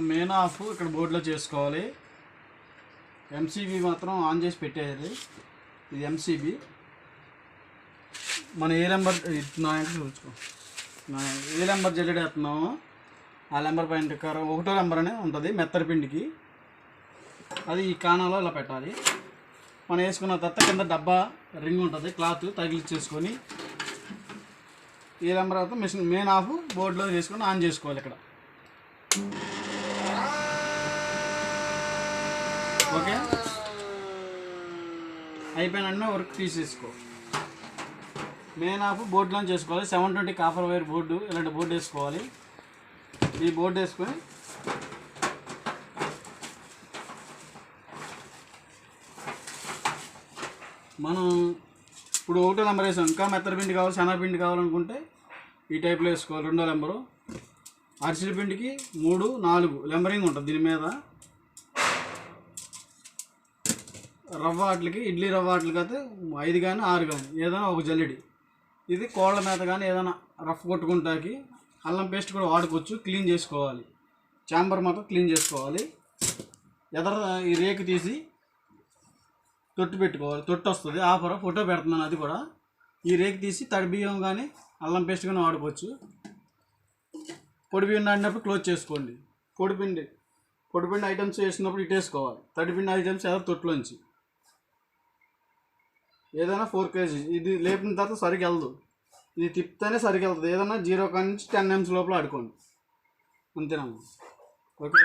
Main of ఇక్కడ బోర్డులో చేసుకోవాలి. ఎంసీబీ మాత్రం ఆన్ చేసి పెట్టేది. ఇది ఎంసీబీ. మనం ఏ నెంబర్ ఇస్తున్నామంటే చూసుకో, ఏ నెంబర్ జల్లెడ వేస్తున్నామో ఆ నెంబర్ పైన ఒకటో నెంబర్ అనే ఉంటుంది మెత్తడి పిండికి. అది ఈ కాణంలో ఇలా పెట్టాలి. మనం వేసుకున్న తర్వాత కింద డబ్బా రింగ్ ఉంటుంది, క్లాత్ తగిలిచ్చేసుకొని ఈ నెంబర్ తర్వాత మిషన్ మెయిన్ ఆఫ్ బోర్డులో వేసుకొని ఆన్ చేసుకోవాలి. ఇక్కడ ఓకే అయిపోయిన వర్క్ తీసేసుకో. మెయిన్ ఆఫ్ బోర్డులో చేసుకోవాలి. 720 కాపర్ వైర్ బోర్డు, ఇలాంటి బోర్డు వేసుకోవాలి. ఈ బోర్డు వేసుకొని మనం ఇప్పుడు ఒకటో నెంబర్ వేసాం. ఇంకా మెత్తడి పిండి కావాలి, శనగపిండి కావాలనుకుంటే ఈ టైప్లో వేసుకోవాలి. రెండో నెంబరు. అరిసెల పిండికి 3, 4 నెంబరింగ్ ఉంటుంది దీని మీద. రవ్వ వాటికి, ఇడ్లీ రవ్వ వాటికి అయితే 5 కానీ 6 కానీ ఏదైనా ఒక జల్లెడి. ఇది కోళ్ళ మీద కానీ ఏదైనా రఫ్ కొట్టుకుంటాకి అల్లం పేస్ట్ కూడా వాడుకోవచ్చు. క్లీన్ చేసుకోవాలి. చాంబర్ మాత్రం క్లీన్ చేసుకోవాలి. ఎదర ఈ రేకు తీసి తొట్టు పెట్టుకోవాలి. తొట్టు వస్తుంది, ఆఫర్ ఫోటో పెడుతున్నాను అది కూడా. ఈ రేకు తీసి తడి బియ్యం కానీ అల్లం పేస్ట్ కానీ వాడుకోవచ్చు. పొడి బియ్యం ఆడినప్పుడు క్లోజ్ చేసుకోండి. పొడిపిండి ఐటమ్స్ వేసినప్పుడు ఇటు వేసుకోవాలి. తడిపిండి ఐటమ్స్ ఏదో తొట్టులోంచి ఏదైనా 4 kg. ఇది లేపిన తర్వాత సరిగ్గా వెళ్దు, ఇది తిప్పితేనే సరిగ్గా వెళ్తుంది. ఏదైనా 0 నుంచి 10 నిమిషాల లోపల ఆడుకోండి. అంతేనమ్మా. ఓకే.